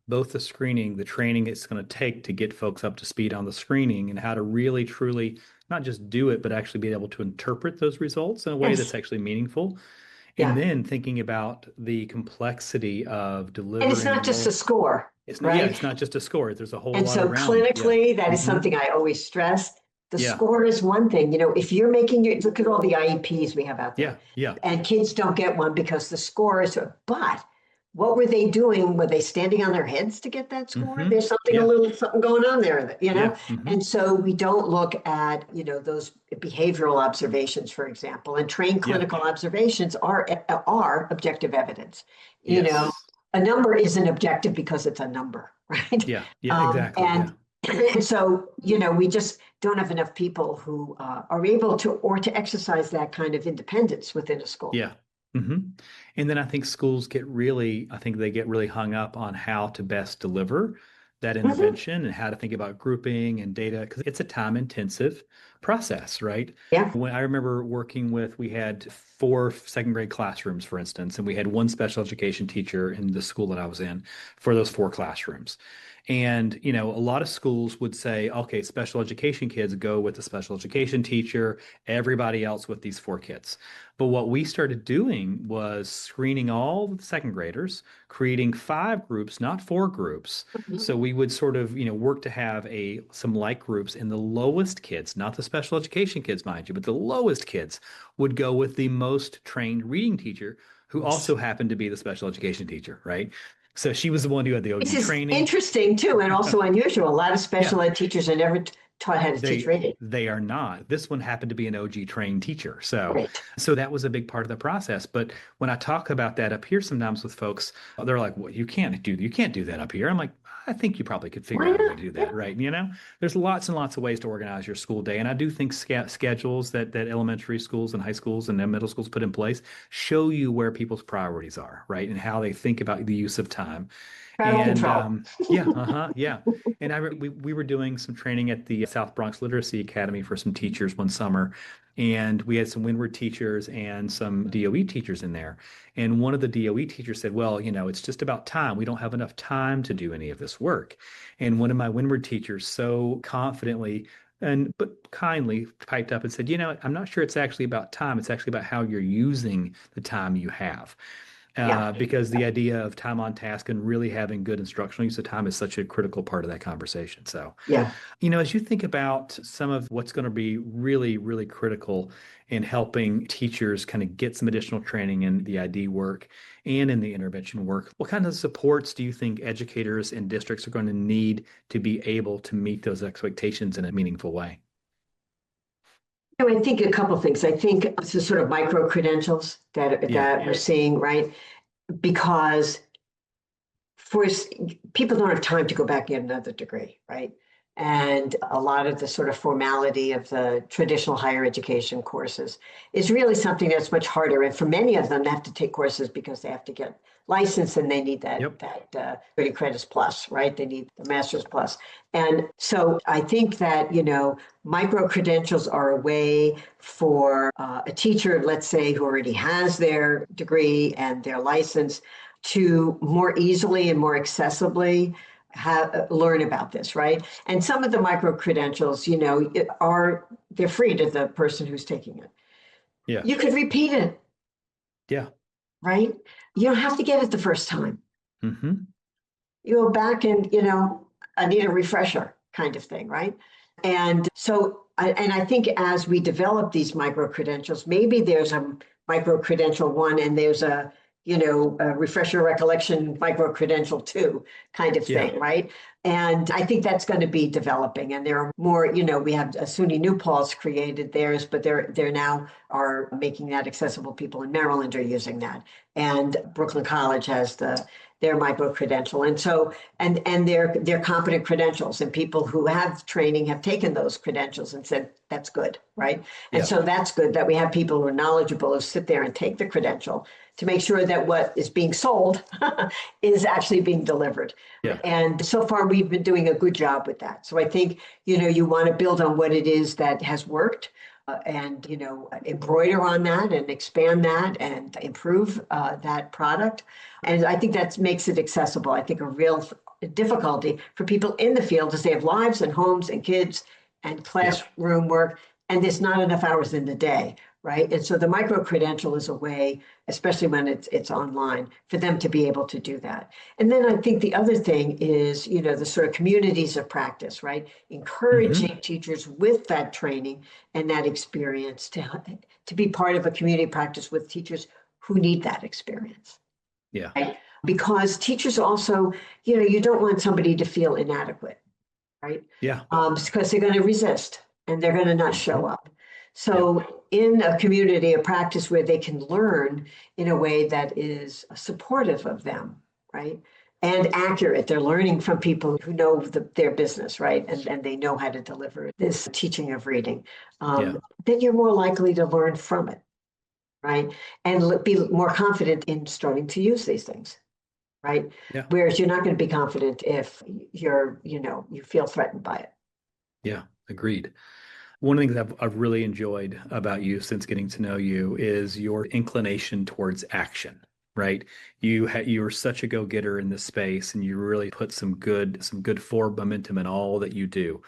Speaker 1: both the screening, the training it's going to take to get folks up to speed on the screening and how to really truly not just do it, but actually be able to interpret those results in a way that's
Speaker 2: Yes.
Speaker 1: actually meaningful. And
Speaker 2: Yeah.
Speaker 1: then thinking about the complexity of
Speaker 2: And it's
Speaker 1: delivering
Speaker 2: not
Speaker 1: the
Speaker 2: just a
Speaker 1: most,
Speaker 2: score, right?
Speaker 1: it's not just a score. There's a whole
Speaker 2: And
Speaker 1: lot
Speaker 2: so
Speaker 1: around. Yeah.
Speaker 2: clinically, that is
Speaker 1: Hmm.
Speaker 2: something I always stress. The
Speaker 1: Yeah.
Speaker 2: score is one thing. If you're making your, look at all the IEPs we have out there,
Speaker 1: Yeah. Yeah.
Speaker 2: and kids don't get one because the score is, but what were they doing? Were they standing on their heads to get that score?
Speaker 1: Hmm.
Speaker 2: There's something, a
Speaker 1: Yeah.
Speaker 2: little something going on there.
Speaker 1: Yeah. Hmm.
Speaker 2: And so we don't look at, those behavioral observations, for example, and trained
Speaker 1: Yeah.
Speaker 2: clinical observations are objective evidence. You know,
Speaker 1: Yes.
Speaker 2: a number isn't objective because it's a number, right?
Speaker 1: Yeah. Yeah.
Speaker 2: Um,
Speaker 1: Exactly. Yeah.
Speaker 2: and and so, we just don't have enough people who are able to exercise that kind of independence within a school.
Speaker 1: Yeah. Hmm. And then I think they get really hung up on how to best deliver that
Speaker 2: Mhm.
Speaker 1: intervention and how to think about grouping and data because it's a time intensive process, right?
Speaker 2: Yeah.
Speaker 1: When I remember we had 4 second grade classrooms, for instance, and we had one special education teacher in the school that I was in for those 4 classrooms. And, a lot of schools would say, okay, special education kids go with the special education teacher, everybody else with these 4 kids. But what we started doing was screening all the second graders, creating 5 groups, not 4 groups.
Speaker 2: Mhm.
Speaker 1: So we would sort of, work to have some like groups, and the lowest kids, not the special education kids, mind you, but the lowest kids would go with the most trained reading teacher, who also happened to be the special education teacher, right? So she was the one who had the
Speaker 2: This
Speaker 1: OG
Speaker 2: is
Speaker 1: training.
Speaker 2: interesting too, and also unusual. A lot of
Speaker 1: Yeah,
Speaker 2: special ed teachers are never taught how to teach
Speaker 1: they
Speaker 2: reading.
Speaker 1: they are not. This one happened to be an OG trained teacher. So
Speaker 2: Great.
Speaker 1: so that was a big part of the process. But when I talk about that up here sometimes with folks, they're like, "Well, you can't do that up here." I'm like, I think you probably could figure
Speaker 2: Why
Speaker 1: out a way
Speaker 2: not?
Speaker 1: to do
Speaker 2: Yeah.
Speaker 1: that, right? There's lots and lots of ways to organize your school day. And I do think schedules that elementary schools and high schools and then middle schools put in place show you where people's priorities are, right? And how they think about the use of time.
Speaker 2: Crowd
Speaker 1: And
Speaker 2: control.
Speaker 1: yeah, yeah. And we were doing some training at the South Bronx Literacy Academy for some teachers one summer, and we had some Windward teachers and some DOE teachers in there. And one of the DOE teachers said, "Well, it's just about time. We don't have enough time to do any of this work." And one of my Windward teachers so confidently and but kindly piped up and said, I'm not sure it's actually about time. It's actually about how you're using the time you have."
Speaker 2: Yeah.
Speaker 1: Because the idea of time on task and really having good instructional use of time is such a critical part of that conversation. So,
Speaker 2: Yeah.
Speaker 1: as you think about some of what's going to be really, really critical in helping teachers kind of get some additional training in the ID work and in the intervention work, what kind of supports do you think educators and districts are going to need to be able to meet those expectations in a meaningful way?
Speaker 2: I think a couple things. I think it's the sort of micro credentials that
Speaker 1: Yeah.
Speaker 2: we're seeing, right? Because for people don't have time to go back and get another degree, right? And a lot of the sort of formality of the traditional higher education courses is really something that's much harder. And for many of them, they have to take courses because they have to get licensed and they need
Speaker 1: Yep.
Speaker 2: that 30 credits plus, right? They need the master's plus. And so I think that, micro credentials are a way for a teacher, let's say, who already has their degree and their license to more easily and more accessibly learn about this, right? And some of the micro credentials, they're free to the person who's taking it.
Speaker 1: Yeah.
Speaker 2: You could repeat it,
Speaker 1: Yeah.
Speaker 2: right? You don't have to get it the first time.
Speaker 1: Hmm.
Speaker 2: You go back and, I need a refresher kind of thing, right? And so, I think as we develop these micro credentials, maybe there's a micro credential one and there's a refresher recollection micro credential two kind of
Speaker 1: Yeah.
Speaker 2: thing, right? And I think that's going to be developing. And there are more, we have SUNY New Paltz created theirs, but they're now are making that accessible. People in Maryland are using that. And Brooklyn College has their micro credential. And so, and they're competent credentials, and people who have training have taken those credentials and said, that's good, right? And
Speaker 1: Yeah.
Speaker 2: so that's good that we have people who are knowledgeable who sit there and take the credential to make sure that what is being sold is actually being delivered.
Speaker 1: Yeah.
Speaker 2: And so far, we've been doing a good job with that. So I think, you want to build on what it is that has worked and, embroider on that and expand that and improve that product. And I think that makes it accessible. I think a real difficulty for people in the field is they have lives and homes and kids and
Speaker 1: Yeah.
Speaker 2: classroom work, and there's not enough hours in the day, right? And so the micro-credential is a way, especially when it's online, for them to be able to do that. And then I think the other thing is, the sort of communities of practice, right? Encouraging teachers with that training and that experience to be part of a community practice with teachers who need that experience.
Speaker 1: Yeah.
Speaker 2: Right? Because teachers also, you don't want somebody to feel inadequate, right?
Speaker 1: Yeah.
Speaker 2: Because they're going to resist and they're going to not show up. So in a community of practice where they can learn in a way that is supportive of them, right? And accurate. They're learning from people who know their business, right? And they know how to deliver this teaching of reading. Then you're more likely to learn from it, right? And be more confident in starting to use these things, right?
Speaker 1: Yeah.
Speaker 2: Whereas you're not going to be confident if you feel threatened by it.
Speaker 1: Yeah. Agreed. One of the things I've really enjoyed about you since getting to know you is your inclination towards action, right? You are such a go-getter in this space, and you really put some good forward momentum in all that you do.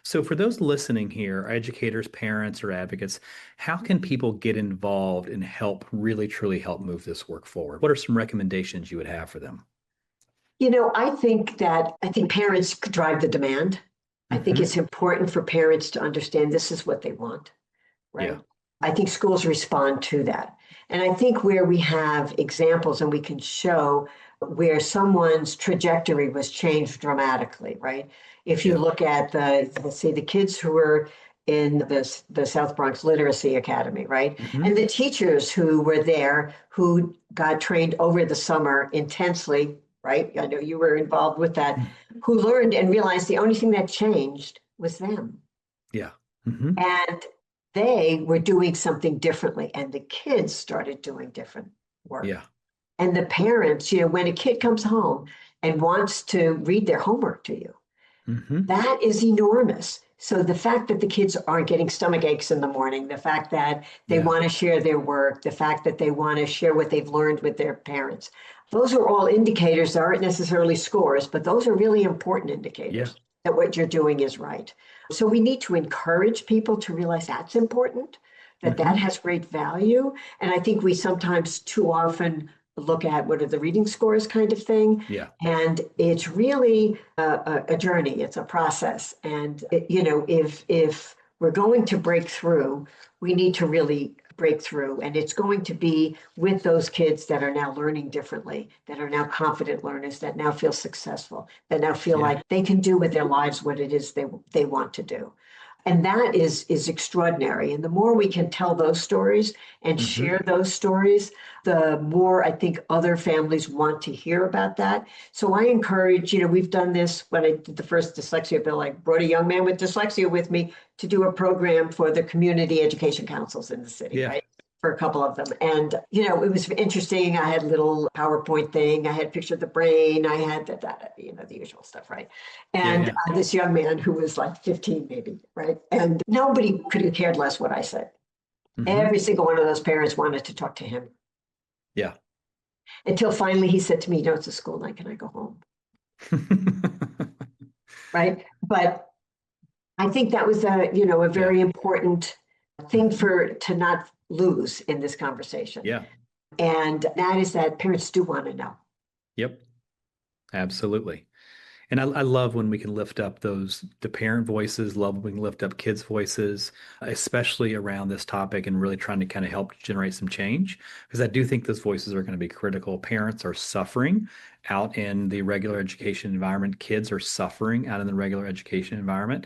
Speaker 1: So for those listening here, educators, parents, or advocates, how can people get involved and really truly help move this work forward? What are some recommendations you would have for them?
Speaker 2: I think parents could drive the demand. I think it's important for parents to understand this is what they want, right?
Speaker 1: Yeah.
Speaker 2: I think schools respond to that. And I think where we have examples and we can show where someone's trajectory was changed dramatically, right? If you look at the kids who were in the South Bronx Literacy Academy, right? And the teachers who were there who got trained over the summer intensely, right? I know you were involved with that, who learned and realized the only thing that changed was them.
Speaker 1: Yeah.
Speaker 2: And they were doing something differently, and the kids started doing different work.
Speaker 1: Yeah.
Speaker 2: And the parents, when a kid comes home and wants to read their homework to you, that is enormous. So the fact that the kids aren't getting stomach aches in the morning, the fact that they want to share their work, the fact that they want to share what they've learned with their parents, those are all indicators that aren't necessarily scores, but those are really important indicators that what you're doing is right. So we need to encourage people to realize that's important, that has great value. And I think we sometimes too often look at what are the reading scores kind of thing.
Speaker 1: Yeah.
Speaker 2: And it's really a journey. It's a process. And, if we're going to break through, we need to really break through. And it's going to be with those kids that are now learning differently, that are now confident learners, that now feel successful, that now feel like they can do with their lives what it is they want to do. And that is extraordinary. And the more we can tell those stories and share those stories, the more I think other families want to hear about that. So I encourage, we've done this when I did the first dyslexia bill. I brought a young man with dyslexia with me to do a program for the community education councils in the city, right? For a couple of them. And, it was interesting. I had a little PowerPoint thing. I had a picture of the brain. I had the usual stuff, right? And this young man who was like 15 maybe, right? And nobody could have cared less what I said. Every single one of those parents wanted to talk to him.
Speaker 1: Yeah.
Speaker 2: Until finally he said to me, it's a school night. Can I go home? Right. But I think that was a very important thing to not lose in this conversation.
Speaker 1: Yeah.
Speaker 2: And that is that parents do want to know.
Speaker 1: Yep. Absolutely. And I love when we can lift up the parent voices, love when we can lift up kids' voices, especially around this topic and really trying to kind of help generate some change. Because I do think those voices are going to be critical. Parents are suffering out in the regular education environment. Kids are suffering out in the regular education environment.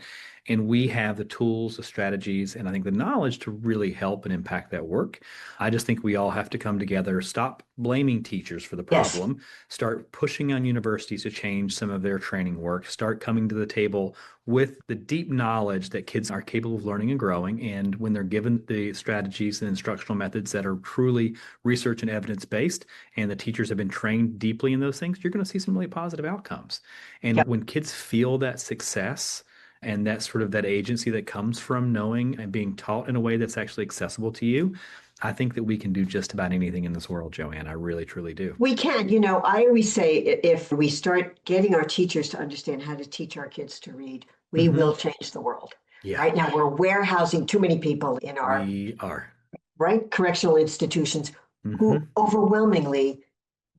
Speaker 1: And we have the tools, the strategies, and I think the knowledge to really help and impact that work. I just think we all have to come together, stop blaming teachers for the problem, start pushing on universities to change some of their training work, start coming to the table with the deep knowledge that kids are capable of learning and growing. And when they're given the strategies and instructional methods that are truly research and evidence-based, and the teachers have been trained deeply in those things, you're going to see some really positive outcomes. And when kids feel that success, and that's sort of that agency that comes from knowing and being taught in a way that's actually accessible to you, I think that we can do just about anything in this world, Joanne. I really, truly do.
Speaker 2: We can. I always say if we start getting our teachers to understand how to teach our kids to read, we will change the world.
Speaker 1: Yeah.
Speaker 2: Right now, we're warehousing too many people in our
Speaker 1: We are.
Speaker 2: right? Correctional institutions who overwhelmingly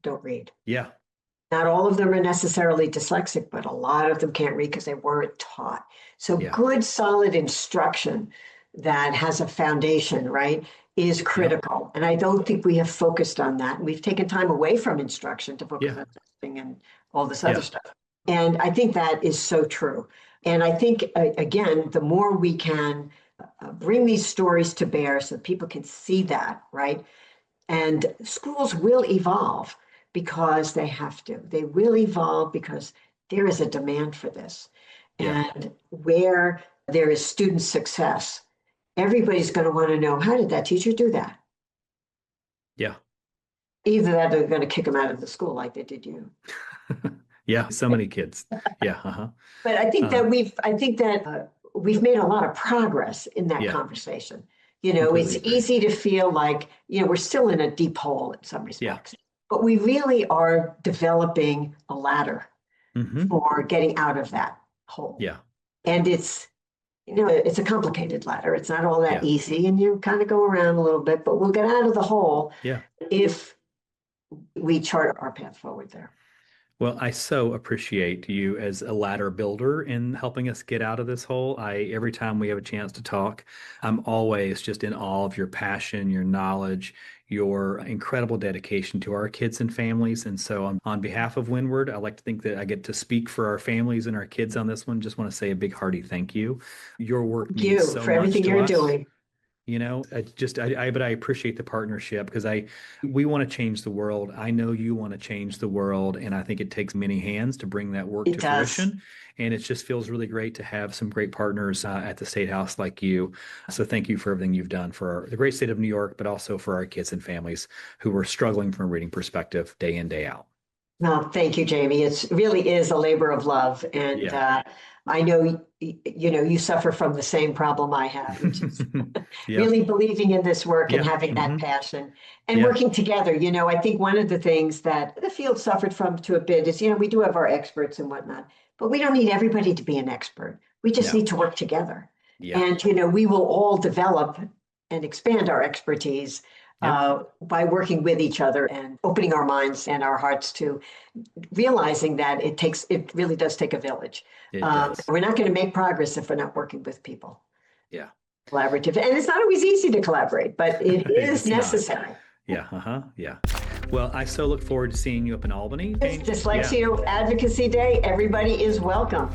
Speaker 2: don't read.
Speaker 1: Yeah.
Speaker 2: Not all of them are necessarily dyslexic, but a lot of them can't read because they weren't taught. So
Speaker 1: Yeah.
Speaker 2: good, solid instruction that has a foundation, right, is critical. And I don't think we have focused on that. We've taken time away from instruction to focus
Speaker 1: Yeah.
Speaker 2: on testing and all this other stuff. And I think that is so true. And I think, again, the more we can bring these stories to bear so people can see that, right? And schools will evolve because they have to. They will evolve because there is a demand for this.
Speaker 1: Yeah.
Speaker 2: And where there is student success, everybody's going to want to know, how did that teacher do that?
Speaker 1: Yeah.
Speaker 2: Either that or they're going to kick them out of the school like they did you.
Speaker 1: Yeah. So many kids. Yeah.
Speaker 2: But I think that we've made a lot of progress in that
Speaker 1: Yeah.
Speaker 2: conversation. You know, it's
Speaker 1: Completely agree.
Speaker 2: easy to feel like, you know, we're still in a deep hole in some respects,
Speaker 1: Yeah.
Speaker 2: but we really are developing a ladder for getting out of that hole.
Speaker 1: Yeah.
Speaker 2: And it's, you know, it's a complicated ladder. It's not all that
Speaker 1: Yeah.
Speaker 2: easy, and you kind of go around a little bit, but we'll get out of the hole
Speaker 1: Yeah.
Speaker 2: if we chart our path forward there.
Speaker 1: Well, I so appreciate you as a ladder builder in helping us get out of this hole. Every time we have a chance to talk, I'm always just in awe of your passion, your knowledge, your incredible dedication to our kids and families. And so on behalf of Windward, I like to think that I get to speak for our families and our kids on this one. Just want to say a big hearty thank you. Your work
Speaker 2: Thank you
Speaker 1: means so
Speaker 2: for
Speaker 1: much
Speaker 2: everything
Speaker 1: to
Speaker 2: you're
Speaker 1: us.
Speaker 2: doing.
Speaker 1: You know, but I appreciate the partnership because we want to change the world. I know you want to change the world, and I think it takes many hands to bring that work to fruition. And it just feels really great to have some great partners at the State House like you. So thank you for everything you've done for the great state of New York, but also for our kids and families who are struggling from a reading perspective day in, day out.
Speaker 2: No, thank you, Jamie. It really is a labor of love. And I know, you know, you suffer from the same problem I have, which is really believing in this work and having that passion and working together. You know, I think one of the things that the field suffered from to a bit is, you know, we do have our experts and whatnot, but we don't need everybody to be an expert. We just need to work together. And, you know, we will all develop and expand our expertise by working with each other and opening our minds and our hearts to realizing that it really does take a village. We're not going to make progress if we're not working with people.
Speaker 1: Yeah.
Speaker 2: Collaborative. And it's not always easy to collaborate, but it is necessary.
Speaker 1: Yeah. Well, I so look forward to seeing you up in Albany.
Speaker 2: It's Dyslexia Advocacy Day. Everybody is welcome.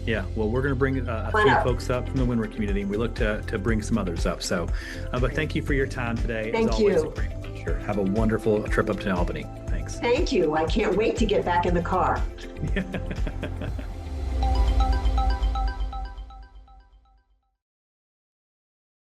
Speaker 1: Yeah, well, we're going to bring a few folks up from the Windward community, and we look to bring some others up. So, but thank you for your time today.
Speaker 2: Thank
Speaker 1: you.
Speaker 2: A
Speaker 1: great pleasure. Have a wonderful trip up to Albany. Thanks.
Speaker 2: Thank you. I can't wait to get back in the car.